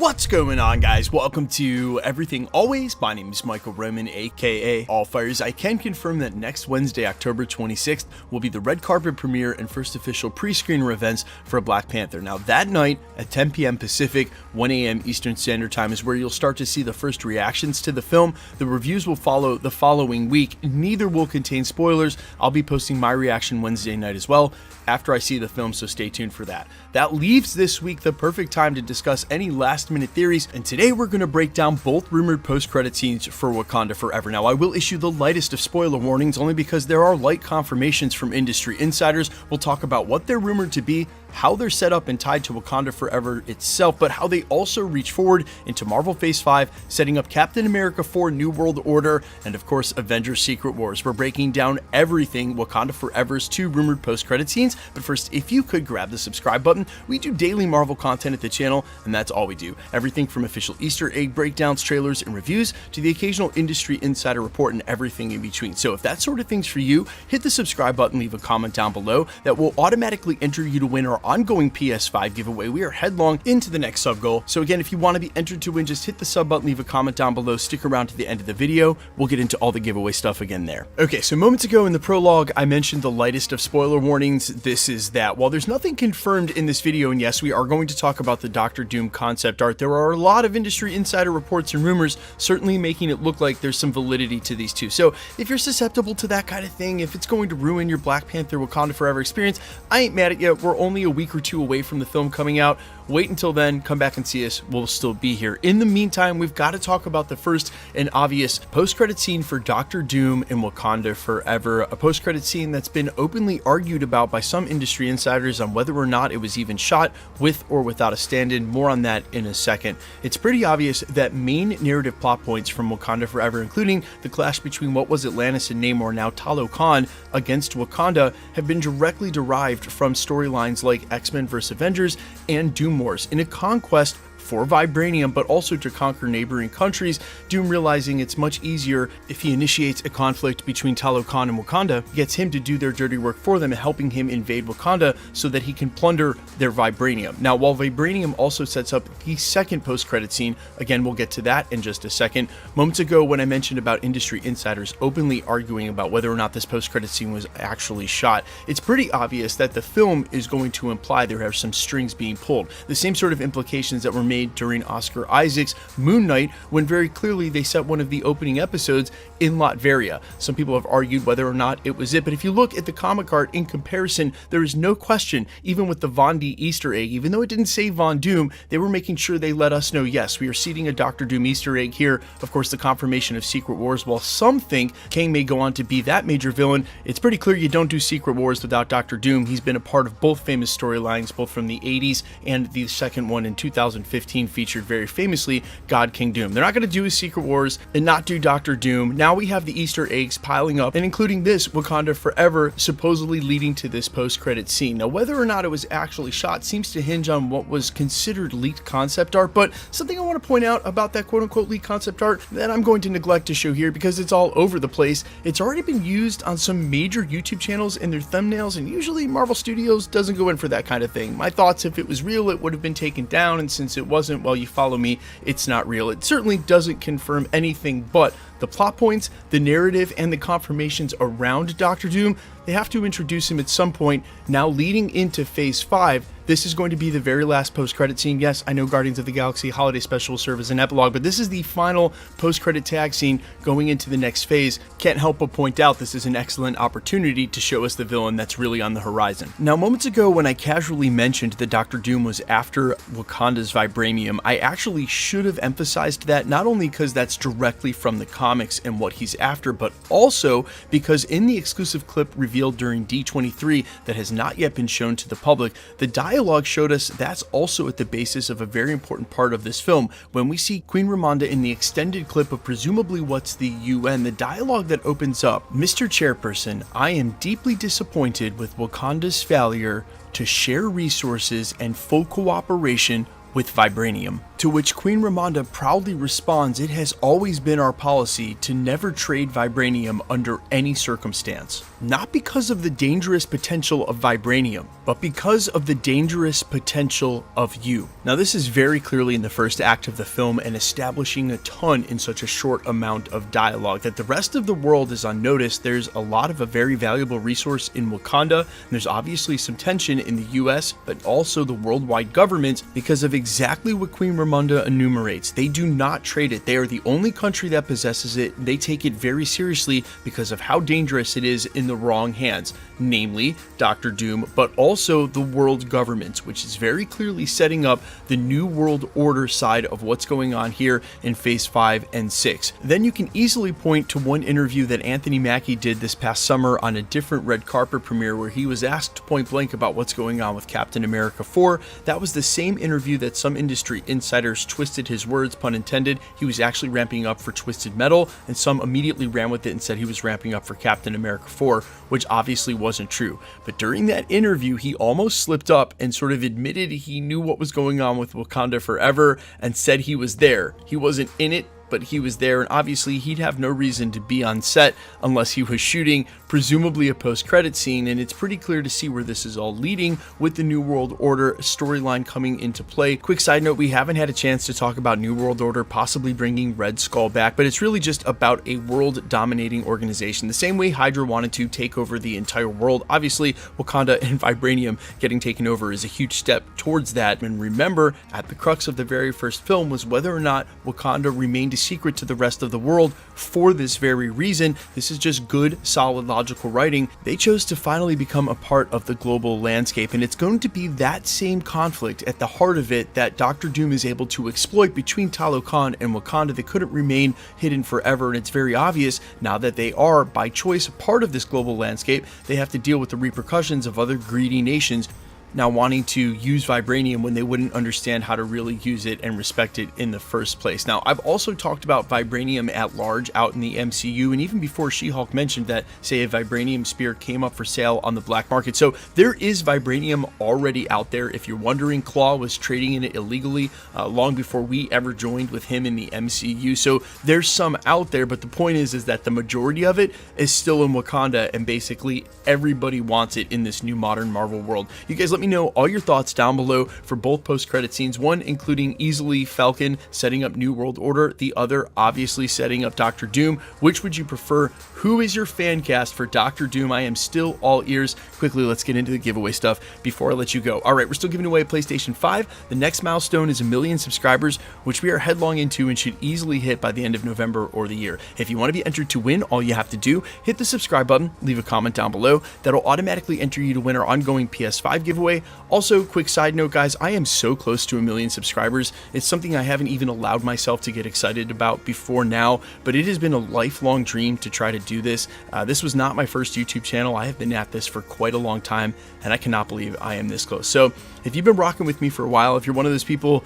What's going on, guys? Welcome to Everything Always. My name is Michael Roman, aka Allfires. I can confirm that next Wednesday, October 26th, will be the red carpet premiere and first official pre-screener events for Black Panther. Now, that night at 10 p.m. Pacific, 1 a.m. Eastern Standard Time is where you'll start to see the first reactions to the film. The reviews will follow the following week. Neither will contain spoilers. I'll be posting my reaction Wednesday night as well after I see the film, so stay tuned for that. That leaves this week the perfect time to discuss any last-minute theories, and today we're going to break down both rumored post-credit scenes for Wakanda Forever. Now, I will issue the lightest of spoiler warnings only because there are light confirmations from industry insiders. We'll talk about what they're rumored to be, how they're set up and tied to Wakanda Forever itself, but how they also reach forward into Marvel Phase 5, setting up Captain America 4 New World Order, and of course Avengers Secret Wars. We're breaking down everything Wakanda Forever's 2 rumored post-credit scenes, but first, if you could grab the subscribe button. We do daily Marvel content at the channel, and that's all we do. Everything from official Easter egg breakdowns, trailers, and reviews, to the occasional industry insider report and everything in between. So if that sort of thing's for you, hit the subscribe button, leave a comment down below. That will automatically enter you to win our ongoing PS5 giveaway. We are headlong into the next sub goal. So again, if you want to be entered to win, just hit the sub button, leave a comment down below, stick around to the end of the video. We'll get into all the giveaway stuff again there. Okay, so moments ago in the prologue, I mentioned the lightest of spoiler warnings. This is that. While there's nothing confirmed in this video, and yes, we are going to talk about the Doctor Doom concept art, there are a lot of industry insider reports and rumors certainly making it look like there's some validity to these two. So if you're susceptible to that kind of thing, if it's going to ruin your Black Panther Wakanda Forever experience, I ain't mad at you. We're only a week or two away from the film coming out. Wait until then, come back and see us. We'll still be here. In the meantime, we've got to talk about the first and obvious post-credit scene for Doctor Doom in Wakanda Forever, a post-credit scene that's been openly argued about by some industry insiders on whether or not it was even shot with or without a stand-in. More on that in a second. It's pretty obvious that main narrative plot points from Wakanda Forever, including the clash between what was Atlantis and Namor, now Talokan, against Wakanda, have been directly derived from storylines like X-Men vs. Avengers and Doom Wars, in a conquest for vibranium, but also to conquer neighboring countries. Doom, realizing it's much easier if he initiates a conflict between Talokan and Wakanda, gets him to do their dirty work for them, helping him invade Wakanda so that he can plunder their vibranium. Now, while vibranium also sets up the second post-credit scene, again, we'll get to that in just a second. Moments ago, when I mentioned about industry insiders openly arguing about whether or not this post-credit scene was actually shot, it's pretty obvious that the film is going to imply there are some strings being pulled. The same sort of implications that were made during Oscar Isaac's Moon Knight, when very clearly they set one of the opening episodes in Latveria. Some people have argued whether or not it was it, but if you look at the comic art in comparison, there is no question, even with the Von D Easter egg, even though it didn't say Von Doom, they were making sure they let us know, yes, we are seeding a Doctor Doom Easter egg here. Of course, the confirmation of Secret Wars. While some think Kang may go on to be that major villain, it's pretty clear you don't do Secret Wars without Doctor Doom. He's been a part of both famous storylines, both from the 80s and the second one in 2015 featured very famously God King Doom. They're not going to do a Secret Wars and not do Doctor Doom. Now we have the Easter eggs piling up, and including this Wakanda Forever supposedly leading to this post-credit scene. Now, whether or not it was actually shot seems to hinge on what was considered leaked concept art, but something I want to point out about that quote-unquote leaked concept art that I'm going to neglect to show here because it's all over the place. It's already been used on some major YouTube channels in their thumbnails, and usually Marvel Studios doesn't go in for that kind of thing. My thoughts, if it was real, it would have been taken down, and since it wasn't, well, you follow me, it's not real. It certainly doesn't confirm anything, but the plot points, the narrative, and the confirmations around Doctor Doom, they have to introduce him at some point. Now leading into Phase 5, this is going to be the very last post-credit scene. Yes, I know Guardians of the Galaxy Holiday Special will serve as an epilogue, but this is the final post-credit tag scene going into the next phase. Can't help but point out this is an excellent opportunity to show us the villain that's really on the horizon. Now, moments ago when I casually mentioned that Doctor Doom was after Wakanda's vibranium, I actually should have emphasized that, not only because that's directly from the comics and what he's after, but also because in the exclusive clip revealed during D23 that has not yet been shown to the public, the dialogue showed us that's also at the basis of a very important part of this film. When we see Queen Ramonda in the extended clip of presumably what's the UN, the dialogue that opens up, "Mr. Chairperson, I am deeply disappointed with Wakanda's failure to share resources and full cooperation with vibranium." To which Queen Ramonda proudly responds, "It has always been our policy to never trade vibranium under any circumstance. Not because of the dangerous potential of vibranium, but because of the dangerous potential of you." Now this is very clearly in the first act of the film and establishing a ton in such a short amount of dialogue that the rest of the world is on notice. There's a lot of a very valuable resource in Wakanda, and there's obviously some tension in the US, but also the worldwide government because of exactly what Queen Ramonda enumerates. They do not trade it. They are the only country that possesses it. They take it very seriously because of how dangerous it is in the wrong hands, namely Dr. Doom, but also the world government, which is very clearly setting up the New World Order side of what's going on here in Phase 5 and 6. Then you can easily point to one interview that Anthony Mackie did this past summer on a different red carpet premiere where he was asked point blank about what's going on with Captain America 4. That was the same interview that some industry insiders twisted his words, pun intended. He was actually ramping up for Twisted Metal, and some immediately ran with it and said he was ramping up for Captain America 4, which obviously wasn't true. But during that interview, he almost slipped up and sort of admitted he knew what was going on with Wakanda Forever and said he was there. He wasn't in it, but he was there, and obviously he'd have no reason to be on set unless he was shooting presumably a post-credit scene, and it's pretty clear to see where this is all leading with the New World Order storyline coming into play. Quick side note, we haven't had a chance to talk about New World Order possibly bringing Red Skull back, but it's really just about a world-dominating organization. The same way Hydra wanted to take over the entire world. Obviously, Wakanda and Vibranium getting taken over is a huge step towards that, and remember, at the crux of the very first film was whether or not Wakanda remained a secret to the rest of the world for this very reason. This is just good, solid, logical writing. They chose to finally become a part of the global landscape, and it's going to be that same conflict at the heart of it that Dr. Doom is able to exploit between Talokan and Wakanda. They couldn't remain hidden forever, and it's very obvious now that they are, by choice, a part of this global landscape. They have to deal with the repercussions of other greedy nations now wanting to use vibranium when they wouldn't understand how to really use it and respect it in the first place. Now, I've also talked about vibranium at large out in the MCU, and even before She-Hulk mentioned that, say, a vibranium spear came up for sale on the black market. So there is vibranium already out there. If you're wondering, Claw was trading in it illegally long before we ever joined with him in the MCU. So there's some out there, but the point is that the majority of it is still in Wakanda, and basically everybody wants it in this new modern Marvel world. You guys let me know all your thoughts down below for both post-credit scenes, one including easily Falcon setting up New World Order, the other obviously setting up Dr. Doom. Which would you prefer? Who is your fan cast for Dr. Doom? I am still all ears. Quickly, let's get into the giveaway stuff before I let you go. All right, we're still giving away a PlayStation 5. The next milestone is 1 million subscribers, which we are headlong into and should easily hit by the end of November or the year. If you want to be entered to win, all you have to do, hit the subscribe button, leave a comment down below. That'll automatically enter you to win our ongoing PS5 giveaway. Also, quick side note, guys, I am so close to 1 million subscribers. It's something I haven't even allowed myself to get excited about before now, but it has been a lifelong dream to try to do this. This was not my first YouTube channel. I have been at this for quite a long time, and I cannot believe I am this close. So if you've been rocking with me for a while, if you're one of those people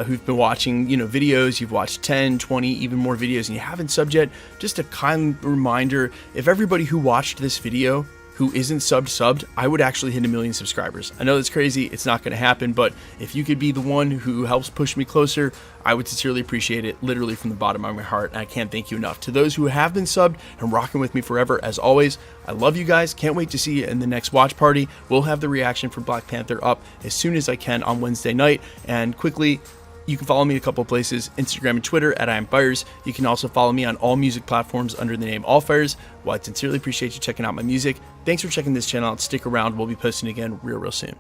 who've been watching, videos, you've watched 10, 20, even more videos, and you haven't subbed yet, just a kind reminder, if everybody who watched this video who isn't subbed, I would actually hit 1 million subscribers. I know that's crazy, it's not gonna happen, but if you could be the one who helps push me closer, I would sincerely appreciate it, literally from the bottom of my heart, and I can't thank you enough. To those who have been subbed and rocking with me forever, as always, I love you guys, can't wait to see you in the next watch party. We'll have the reaction for Black Panther up as soon as I can on Wednesday night, and quickly, you can follow me a couple of places, Instagram and Twitter at IamFires. You can also follow me on all music platforms under the name AllFires. Well, I sincerely appreciate you checking out my music. Thanks for checking this channel out. Stick around. We'll be posting again real soon.